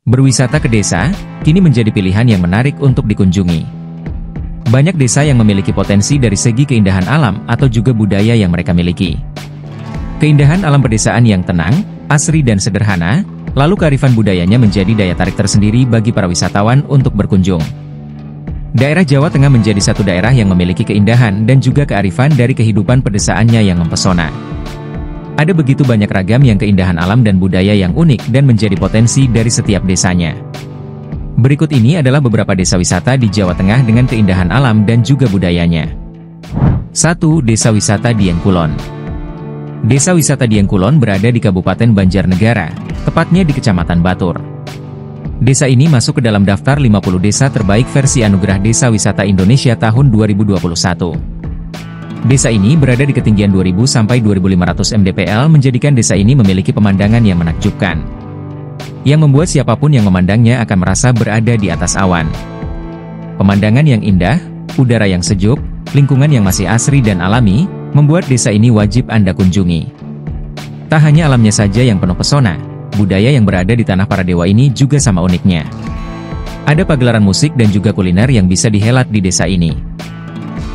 Berwisata ke desa, kini menjadi pilihan yang menarik untuk dikunjungi. Banyak desa yang memiliki potensi dari segi keindahan alam atau juga budaya yang mereka miliki. Keindahan alam pedesaan yang tenang, asri dan sederhana, lalu kearifan budayanya menjadi daya tarik tersendiri bagi para wisatawan untuk berkunjung. Daerah Jawa Tengah menjadi satu daerah yang memiliki keindahan dan juga kearifan dari kehidupan pedesaannya yang mempesona. Ada begitu banyak ragam yang keindahan alam dan budaya yang unik dan menjadi potensi dari setiap desanya. Berikut ini adalah beberapa desa wisata di Jawa Tengah dengan keindahan alam dan juga budayanya. 1. Desa Wisata Dieng Kulon. Desa Wisata Dieng Kulon berada di Kabupaten Banjarnegara, tepatnya di Kecamatan Batur. Desa ini masuk ke dalam daftar 50 desa terbaik versi Anugerah Desa Wisata Indonesia tahun 2021. Desa ini berada di ketinggian 2000 sampai 2500 mdpl menjadikan desa ini memiliki pemandangan yang menakjubkan. Yang membuat siapapun yang memandangnya akan merasa berada di atas awan. Pemandangan yang indah, udara yang sejuk, lingkungan yang masih asri dan alami, membuat desa ini wajib Anda kunjungi. Tak hanya alamnya saja yang penuh pesona, budaya yang berada di tanah para dewa ini juga sama uniknya. Ada pagelaran musik dan juga kuliner yang bisa dihelat di desa ini.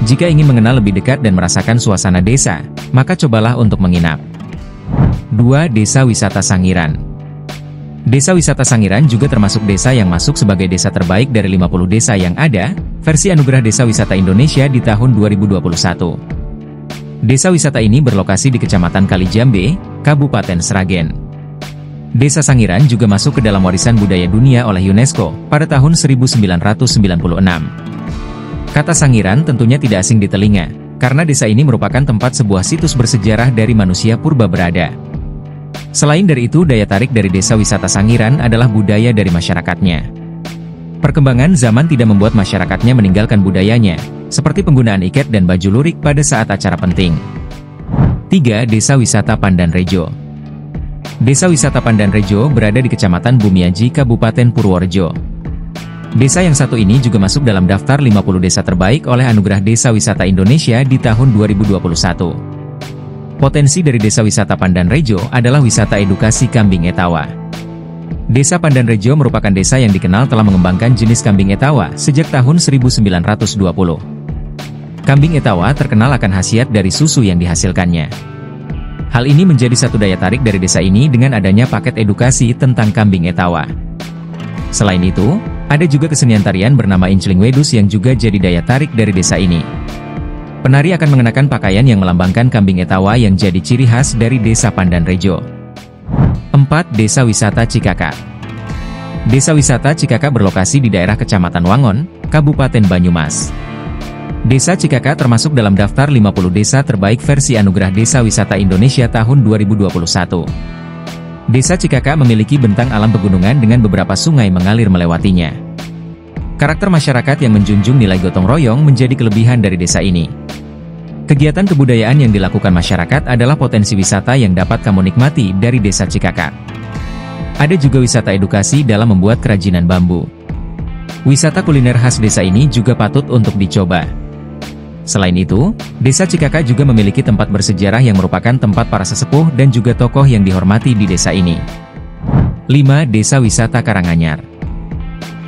Jika ingin mengenal lebih dekat dan merasakan suasana desa, maka cobalah untuk menginap. 2. Desa Wisata Sangiran. Desa Wisata Sangiran juga termasuk desa yang masuk sebagai desa terbaik dari 50 desa yang ada, versi Anugerah Desa Wisata Indonesia di tahun 2021. Desa wisata ini berlokasi di Kecamatan Kalijambe, Kabupaten Sragen. Desa Sangiran juga masuk ke dalam warisan budaya dunia oleh UNESCO pada tahun 1996. Kata Sangiran tentunya tidak asing di telinga, karena desa ini merupakan tempat sebuah situs bersejarah dari manusia purba berada. Selain dari itu, daya tarik dari desa wisata Sangiran adalah budaya dari masyarakatnya. Perkembangan zaman tidak membuat masyarakatnya meninggalkan budayanya, seperti penggunaan iket dan baju lurik pada saat acara penting. 3. Desa Wisata Pandanrejo. Desa Wisata Pandanrejo berada di Kecamatan Bumiaji, Kabupaten Purworejo. Desa yang satu ini juga masuk dalam daftar 50 desa terbaik oleh Anugerah Desa Wisata Indonesia di tahun 2021. Potensi dari Desa Wisata Pandanrejo adalah wisata edukasi kambing etawa. Desa Pandanrejo merupakan desa yang dikenal telah mengembangkan jenis kambing etawa sejak tahun 1920. Kambing etawa terkenal akan khasiat dari susu yang dihasilkannya. Hal ini menjadi satu daya tarik dari desa ini dengan adanya paket edukasi tentang kambing etawa. Selain itu, ada juga kesenian tarian bernama Inceling Wedus yang juga jadi daya tarik dari desa ini. Penari akan mengenakan pakaian yang melambangkan kambing etawa yang jadi ciri khas dari Desa Pandanrejo. 4. Desa Wisata Cikakak. Desa Wisata Cikakak berlokasi di daerah Kecamatan Wangon, Kabupaten Banyumas. Desa Cikakak termasuk dalam daftar 50 desa terbaik versi Anugerah Desa Wisata Indonesia tahun 2021. Desa Cikakak memiliki bentang alam pegunungan dengan beberapa sungai mengalir melewatinya. Karakter masyarakat yang menjunjung nilai gotong royong menjadi kelebihan dari desa ini. Kegiatan kebudayaan yang dilakukan masyarakat adalah potensi wisata yang dapat kamu nikmati dari Desa Cikakak. Ada juga wisata edukasi dalam membuat kerajinan bambu. Wisata kuliner khas desa ini juga patut untuk dicoba. Selain itu, Desa Cikakak juga memiliki tempat bersejarah yang merupakan tempat para sesepuh dan juga tokoh yang dihormati di desa ini. 5. Desa Wisata Karanganyar.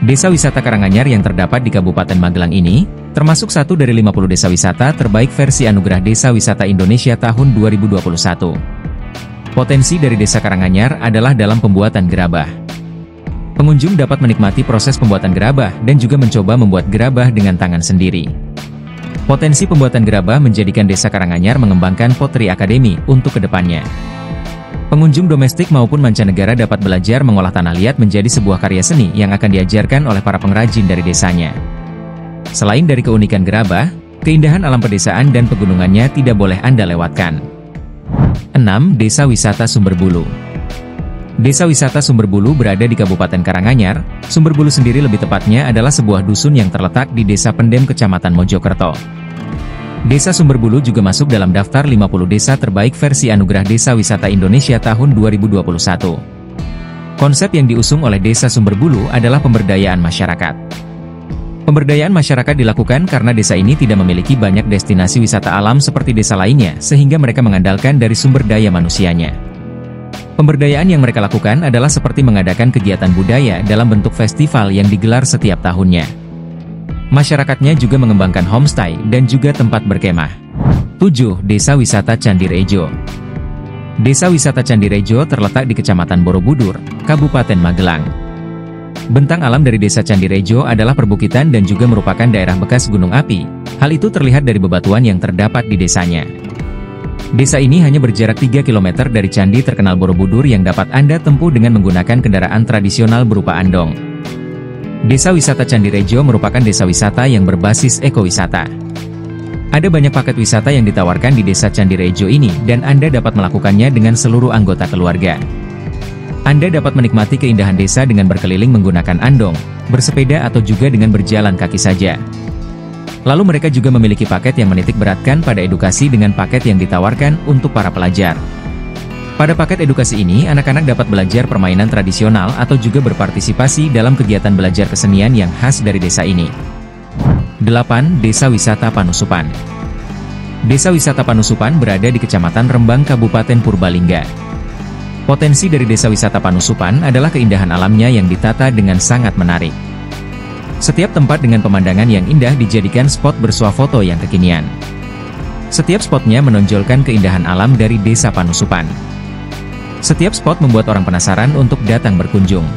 Desa Wisata Karanganyar yang terdapat di Kabupaten Magelang ini, termasuk satu dari 50 desa wisata terbaik versi Anugerah Desa Wisata Indonesia tahun 2021. Potensi dari Desa Karanganyar adalah dalam pembuatan gerabah. Pengunjung dapat menikmati proses pembuatan gerabah dan juga mencoba membuat gerabah dengan tangan sendiri. Potensi pembuatan gerabah menjadikan Desa Karanganyar mengembangkan pottery academy untuk kedepannya. Pengunjung domestik maupun mancanegara dapat belajar mengolah tanah liat menjadi sebuah karya seni yang akan diajarkan oleh para pengrajin dari desanya. Selain dari keunikan gerabah, keindahan alam pedesaan dan pegunungannya tidak boleh Anda lewatkan. 6. Desa Wisata Sumberbulu. Desa Wisata Sumberbulu berada di Kabupaten Karanganyar. Sumberbulu sendiri lebih tepatnya adalah sebuah dusun yang terletak di Desa Pendem, Kecamatan Mojokerto. Desa Sumberbulu juga masuk dalam daftar 50 desa terbaik versi Anugerah Desa Wisata Indonesia tahun 2021. Konsep yang diusung oleh Desa Sumberbulu adalah pemberdayaan masyarakat. Pemberdayaan masyarakat dilakukan karena desa ini tidak memiliki banyak destinasi wisata alam seperti desa lainnya, sehingga mereka mengandalkan dari sumber daya manusianya. Pemberdayaan yang mereka lakukan adalah seperti mengadakan kegiatan budaya dalam bentuk festival yang digelar setiap tahunnya. Masyarakatnya juga mengembangkan homestay dan juga tempat berkemah. 7. Desa Wisata Candi Rejo. Desa Wisata Candi Rejo terletak di Kecamatan Borobudur, Kabupaten Magelang. Bentang alam dari Desa Candi Rejo adalah perbukitan dan juga merupakan daerah bekas gunung api. Hal itu terlihat dari bebatuan yang terdapat di desanya. Desa ini hanya berjarak 3 km dari candi terkenal Borobudur yang dapat Anda tempuh dengan menggunakan kendaraan tradisional berupa andong. Desa Wisata Candi Rejo merupakan desa wisata yang berbasis ekowisata. Ada banyak paket wisata yang ditawarkan di Desa Candi Rejo ini dan Anda dapat melakukannya dengan seluruh anggota keluarga. Anda dapat menikmati keindahan desa dengan berkeliling menggunakan andong, bersepeda atau juga dengan berjalan kaki saja. Lalu mereka juga memiliki paket yang menitik beratkan pada edukasi dengan paket yang ditawarkan untuk para pelajar. Pada paket edukasi ini, anak-anak dapat belajar permainan tradisional atau juga berpartisipasi dalam kegiatan belajar kesenian yang khas dari desa ini. 8. Desa Wisata Panusupan. Desa Wisata Panusupan berada di Kecamatan Rembang, Kabupaten Purbalingga. Potensi dari Desa Wisata Panusupan adalah keindahan alamnya yang ditata dengan sangat menarik. Setiap tempat dengan pemandangan yang indah dijadikan spot bersuah foto yang kekinian. Setiap spotnya menonjolkan keindahan alam dari Desa Panusupan. Setiap spot membuat orang penasaran untuk datang berkunjung.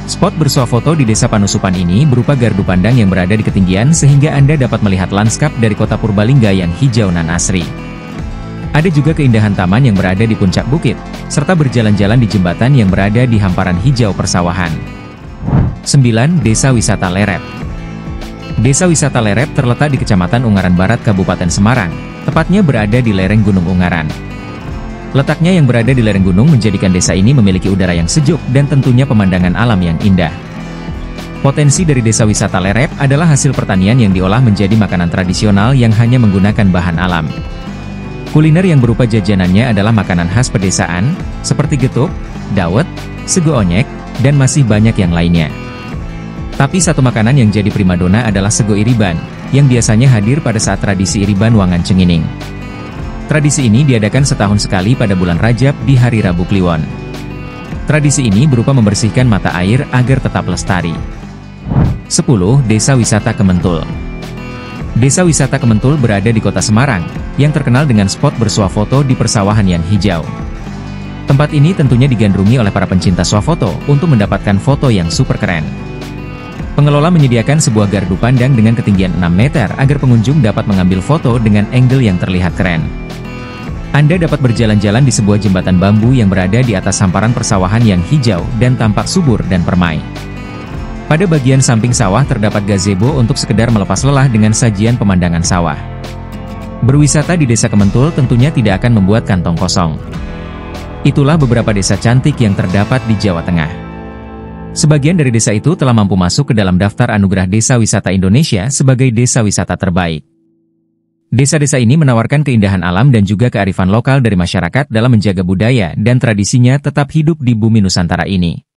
Spot bersuah foto di Desa Panusupan ini berupa gardu pandang yang berada di ketinggian sehingga Anda dapat melihat lanskap dari kota Purbalingga yang hijau nan asri. Ada juga keindahan taman yang berada di puncak bukit, serta berjalan-jalan di jembatan yang berada di hamparan hijau persawahan. 9. Desa Wisata Lerep. Desa Wisata Lerep terletak di Kecamatan Ungaran Barat, Kabupaten Semarang, tepatnya berada di lereng Gunung Ungaran. Letaknya yang berada di lereng gunung menjadikan desa ini memiliki udara yang sejuk dan tentunya pemandangan alam yang indah. Potensi dari Desa Wisata Lerep adalah hasil pertanian yang diolah menjadi makanan tradisional yang hanya menggunakan bahan alam. Kuliner yang berupa jajanannya adalah makanan khas pedesaan, seperti getuk, dawet, sego onyek, dan masih banyak yang lainnya. Tapi satu makanan yang jadi primadona adalah sego iriban, yang biasanya hadir pada saat tradisi iriban Wangan Cengining. Tradisi ini diadakan setahun sekali pada bulan Rajab di hari Rabu Kliwon. Tradisi ini berupa membersihkan mata air agar tetap lestari. 10. Desa Wisata Kementul. Desa Wisata Kementul berada di Kota Semarang, yang terkenal dengan spot bersuah foto di persawahan yang hijau. Tempat ini tentunya digandrungi oleh para pencinta swafoto untuk mendapatkan foto yang super keren. Pengelola menyediakan sebuah gardu pandang dengan ketinggian 6 meter agar pengunjung dapat mengambil foto dengan angle yang terlihat keren. Anda dapat berjalan-jalan di sebuah jembatan bambu yang berada di atas hamparan persawahan yang hijau dan tampak subur dan permai. Pada bagian samping sawah terdapat gazebo untuk sekedar melepas lelah dengan sajian pemandangan sawah. Berwisata di Desa Kementul tentunya tidak akan membuat kantong kosong. Itulah beberapa desa cantik yang terdapat di Jawa Tengah. Sebagian dari desa itu telah mampu masuk ke dalam daftar Anugerah Desa Wisata Indonesia sebagai desa wisata terbaik. Desa-desa ini menawarkan keindahan alam dan juga kearifan lokal dari masyarakat dalam menjaga budaya dan tradisinya tetap hidup di bumi Nusantara ini.